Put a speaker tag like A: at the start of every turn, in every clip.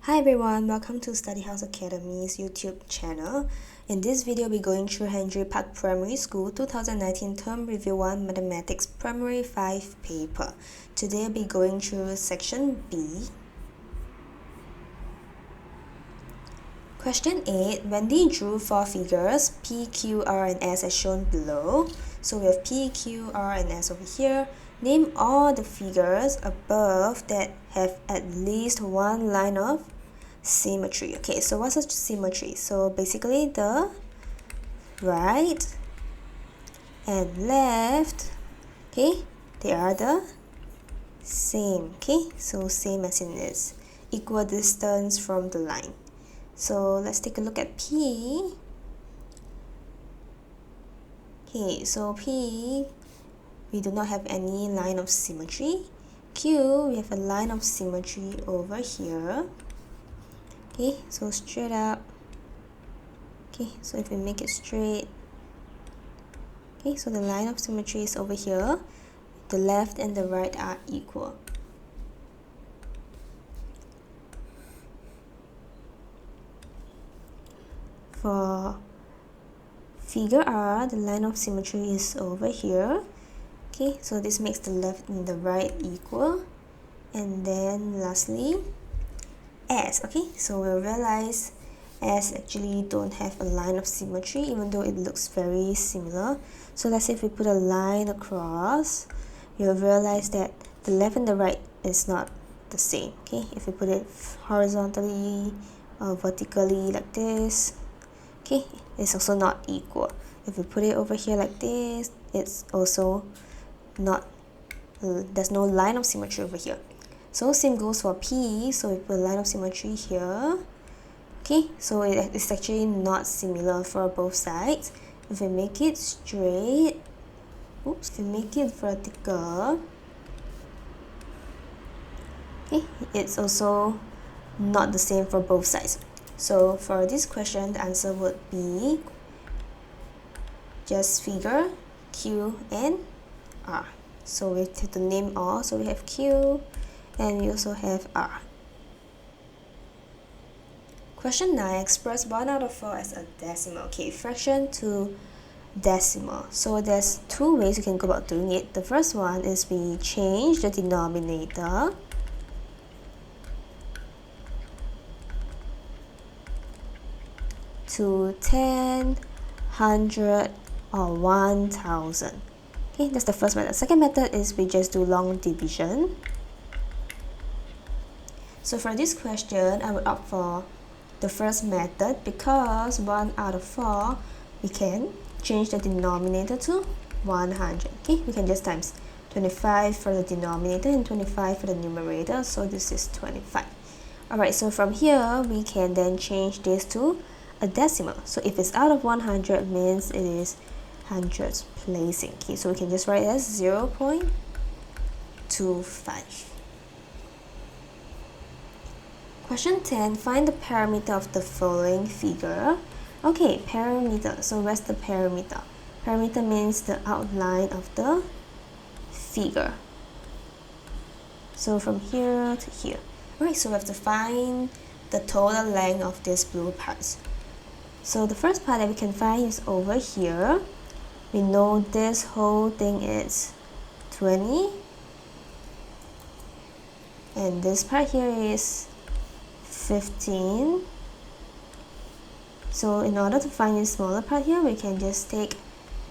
A: Hi everyone, welcome to Study House Academy's YouTube channel. In this video, we're going through Henry Park Primary School 2019 Term Review 1 Mathematics Primary 5 paper. Today, we'll be going through Section B. Question 8. Wendy drew 4 figures, P, Q, R, and S as shown below. So we have P, Q, R, and S over here. Name all the figures above that have at least one line of symmetry. Okay, so what's a symmetry? So basically the right and left, okay, they are the same. Okay, so same as in this, equal distance from the line. So let's take a look at P. Okay, so P, we do not have any line of symmetry. Q, we have a line of symmetry over here. Okay, so straight up. Okay, so if we make it straight, okay, so the line of symmetry is over here. The left and the right are equal. For figure R, the line of symmetry is over here. Okay, so this makes the left and the right equal. And then lastly, S. Okay, so we'll realize S actually don't have a line of symmetry, even though it looks very similar. So let's say if we put a line across, you'll realize that the left and the right is not the same. Okay, if we put it horizontally or vertically like this, okay, it's also not equal. If we put it over here like this, it's also not, there's no line of symmetry over here. So same goes for P, so we put a line of symmetry here. Okay, so it's actually not similar for both sides. If we make it straight, if we make it vertical, okay, it's also not the same for both sides. So for this question, the answer would be just figure Q and R. So we have to name all, so we have Q, and we also have R. Question 9. Express 1 out of 4 as a decimal. Okay, fraction to decimal. So there's two ways you can go about doing it. The first one is we change the denominator to 10, 100, or 1000. Okay, that's the first method. Second method is we just do long division. So for this question, I would opt for the first method because 1 out of 4, we can change the denominator to 100. Okay, we can just times 25 for the denominator and 25 for the numerator, so this is 25. Alright, so from here, we can then change this to a decimal. So if it's out of 100, means it is hundreds placing. Okay, so we can just write it as 0.25. Question 10. Find the parameter of the following figure. Okay, parameter. So where's the parameter? Parameter means the outline of the figure. So from here to here. Alright, so we have to find the total length of these blue parts. So the first part that we can find is over here. We know this whole thing is 20. And this part here is 15. So in order to find this smaller part here, we can just take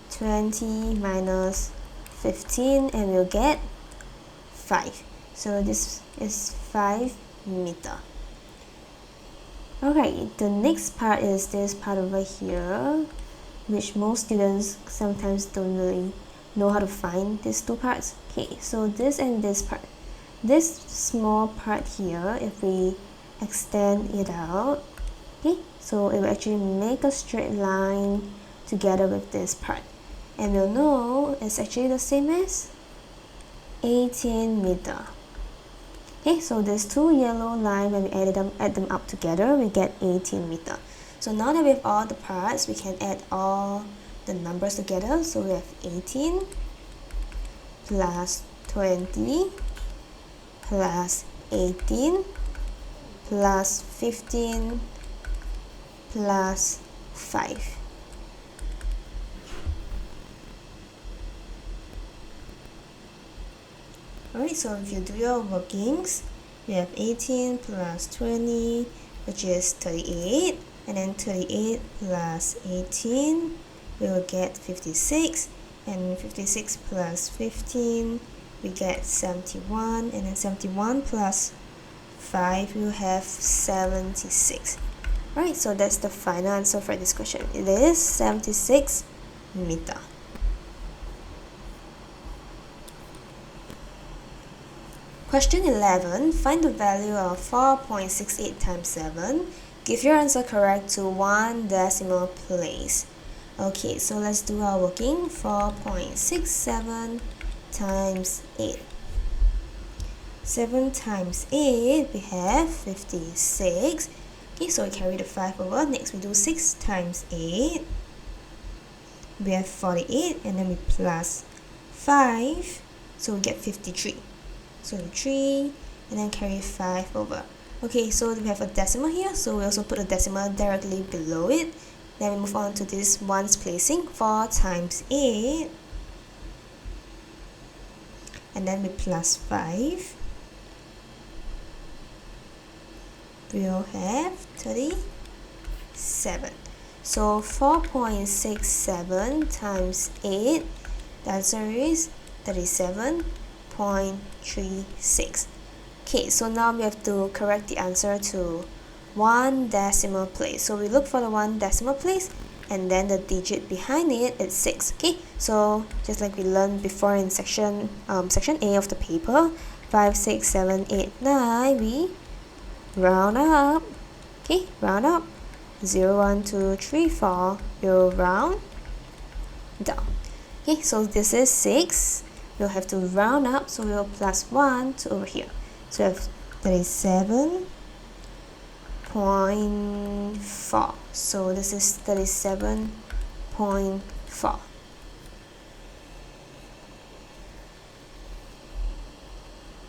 A: 20 minus 15 and we'll get 5. So this is 5 meter. Alright, the next part is this part over here, which most students sometimes don't really know how to find these two parts. Okay, so this and this part. This small part here, if we extend it out, okay, so it will actually make a straight line together with this part, and we'll know it's actually the same as 18 meter. Okay, so there's two yellow lines. When we add them up together, we get 18 meter. So now that we have all the parts, we can add all the numbers together. So we have 18 plus 20 plus 18 plus 15 plus 5. Alright, so if you do your workings, we have 18 plus 20, which is 38, and then 38 plus 18, we will get 56, and 56 plus 15, we get 71, and then 71 plus 5, we will have 76. Alright, so that's the final answer for this question. It is 76 meter. Question 11. Find the value of 4.68 times 7. Give your answer correct to one decimal place. Okay, so let's do our working. 4.67 times 8. 7 times 8, we have 56. Okay, so we carry the 5 over. Next, we do 6 times 8. We have 48, and then we plus 5. So we get 53. So 3, and then carry 5 over. Okay, so we have a decimal here, so we also put a decimal directly below it. Then we move on to this ones placing. 4 times 8, and then we plus 5. We'll have 37. So 4.67 times 8, the answer is 37.36. Okay, so now we have to correct the answer to one decimal place. So we look for the one decimal place, and then the digit behind it is 6. Okay, so just like we learned before in section A of the paper, 5, 6, 7, 8, 9, we round up. Okay, round up. 0, 1, 2, 3, 4. We'll round down. Okay, so this is 6. We'll have to round up, so we'll plus 1 to over here. So we have 37.4. So this is 37.4.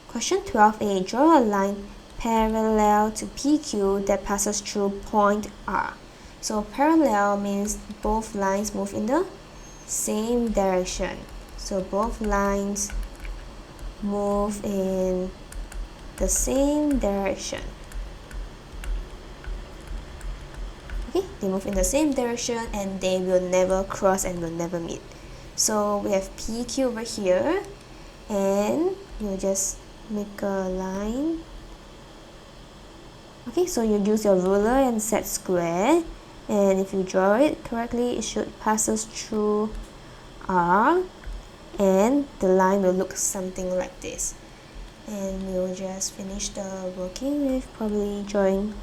A: Question 12a. Draw a line parallel to PQ that passes through point R. So parallel means both lines move in the same direction. So both lines move in the same direction. Okay, they move in the same direction and they will never cross and will never meet. So we have PQ over here, and we'll just make a line. Okay, so you use your ruler and set square, and if you draw it correctly, it should passes through R, and the line will look something like this. And we'll just finish the working with probably drawing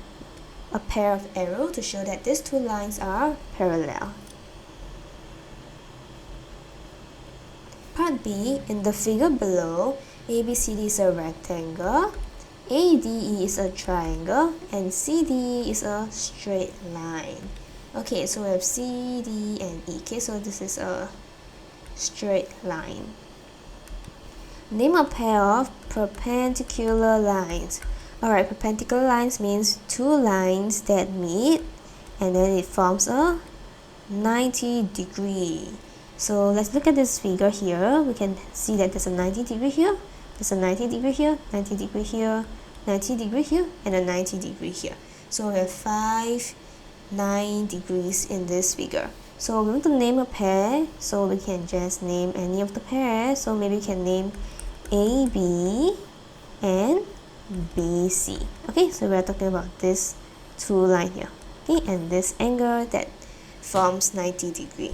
A: a pair of arrows to show that these two lines are parallel. Part B. In the figure below, ABCD is a rectangle, ADE is a triangle, and CD is a straight line. Okay, so we have CD and E. Okay, so this is a straight line. Name a pair of perpendicular lines. Alright, perpendicular lines means two lines that meet, and then it forms a 90 degree. So let's look at this figure here. We can see that there's a 90 degree here, there's a 90 degree here, 90 degree here, 90 degree here, and a 90 degree here. So we have 5, 9 degrees in this figure. So we want to name a pair, so we can just name any of the pairs. So maybe we can name AB and BC. Okay, so we are talking about this two line here. Okay, and this angle that forms 90 degree.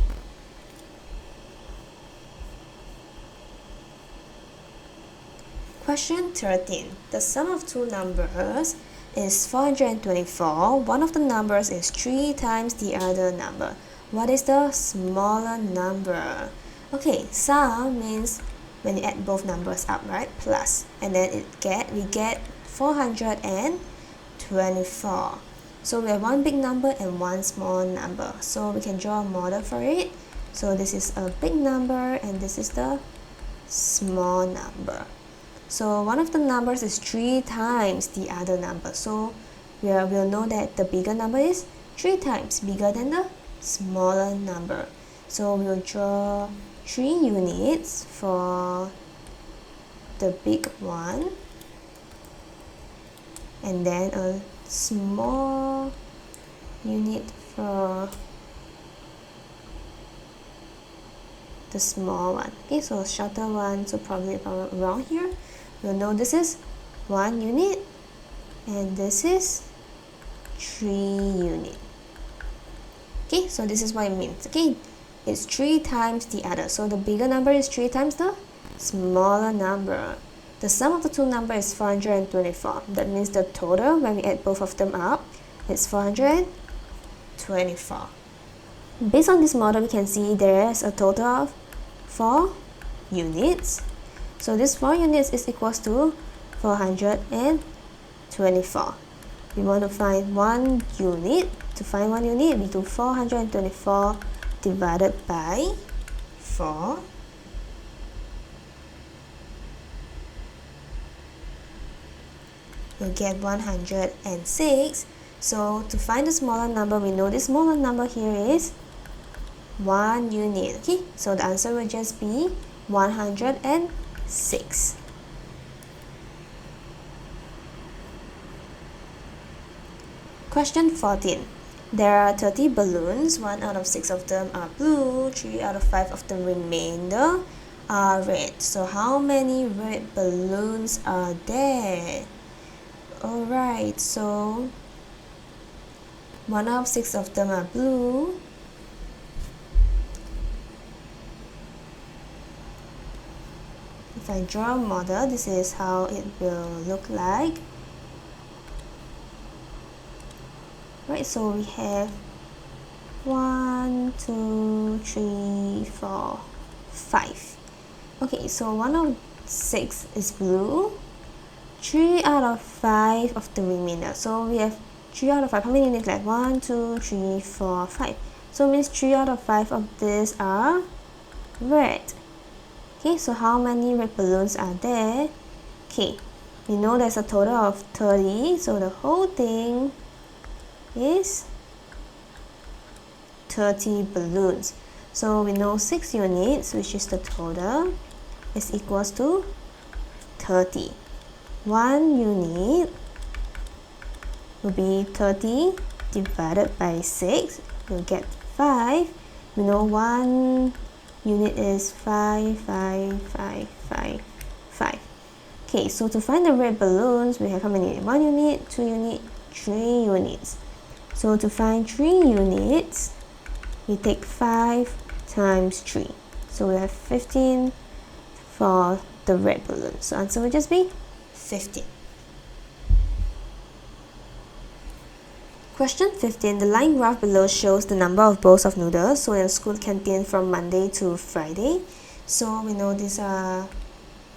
A: Question 13. The sum of two numbers is 424. One of the numbers is 3 times the other number. What is the smaller number? Okay, sum means when you add both numbers up, right? Plus, and then we get 424. So we have one big number and one small number. So we can draw a model for it. So this is a big number and this is the small number. So one of the numbers is 3 times the other number. So we'll know that the bigger number is 3 times bigger than the smaller number. So we'll draw 3 units for the big one, and then a small unit for the small one. Okay, so shorter one, so probably around here. We'll know this is 1 unit and this is 3 unit. Okay, so this is what it means. Okay, it's 3 times the other. So the bigger number is 3 times the smaller number. The sum of the two numbers is 424. That means the total, when we add both of them up, is 424. Based on this model, we can see there's a total of 4 units. So this 4 units is equals to 424. We want to find 1 unit. To find 1 unit, we do 424 divided by 4. We'll get 106. So to find the smaller number, we know the smaller number here is 1 unit. Okay, so the answer will just be 106. Question 14. There are 30 balloons. 1 out of 6 of them are blue. 3 out of 5 of the remainder are red. So how many red balloons are there? Alright, so 1 out of 6 of them are blue. If I draw a model, this is how it will look like. Right, so we have 1, 2, 3, 4, 5. Okay, so 1 out of 6 is blue. 3 out of 5 of the remainder. So we have 3 out of 5. How many units left? 1, 2, 3, 4, 5. So it means 3 out of 5 of these are red. Okay, so how many red balloons are there? Okay, we know there's a total of 30. So the whole thing is 30 balloons. So we know 6 units, which is the total, is equals to 30. 1 unit will be 30 divided by 6. We'll get 5. We know 1 unit is 5, 5, 5, 5, 5. Okay, so to find the red balloons, we have how many? 1 unit, 2 unit, 3 units. So to find 3 units, we take 5 times 3. So we have 15 for the red balloon. So answer will just be 15. Question 15. The line graph below shows the number of bowls of noodles sold in a school canteen from Monday to Friday. So we know these are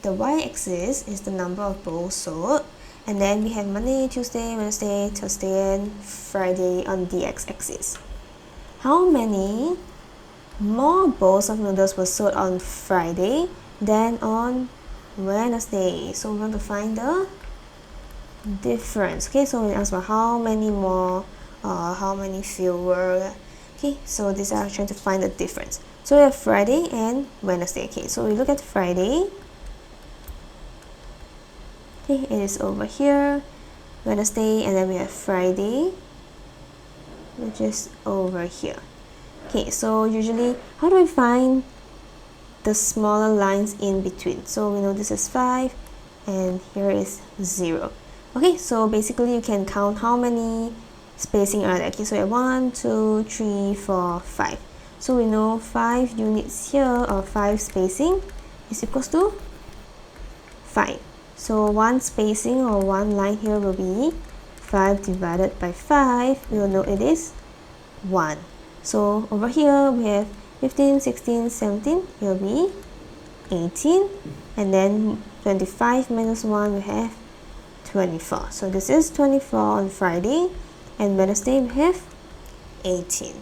A: the y-axis is the number of bowls sold. And then we have Monday, Tuesday, Wednesday, Thursday, and Friday on the x-axis. How many more bowls of noodles were sold on Friday than on Wednesday? So we want to find the difference. Okay, so we ask about how many more or how many fewer. Okay, so these are trying to find the difference. So we have Friday and Wednesday. Okay, so we look at Friday. Okay, it is over here, Wednesday, and then we have Friday, which is over here. Okay, so usually, how do we find the smaller lines in between? So we know this is 5, and here is 0. Okay, so basically you can count how many spacing are there. Okay, so we have 1, 2, 3, 4, 5. So we know 5 units here, or 5 spacing, is equals to 5. So 1 spacing or 1 line here will be 5 divided by 5. We will know it is 1. So over here we have 15, 16, 17. It will be 18. And then 25 minus 1 we have 24. So this is 24 on Friday. And Wednesday we have 18.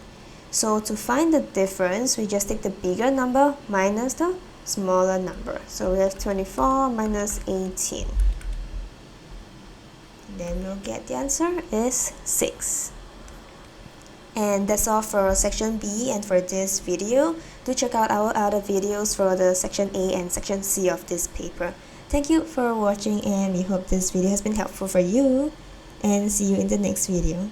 A: So to find the difference, we just take the bigger number minus the smaller number. So we have 24 minus 18. Then we'll get the answer is 6. And that's all for section B and for this video. Do check out our other videos for the section A and section C of this paper. Thank you for watching, and we hope this video has been helpful for you, and see you in the next video.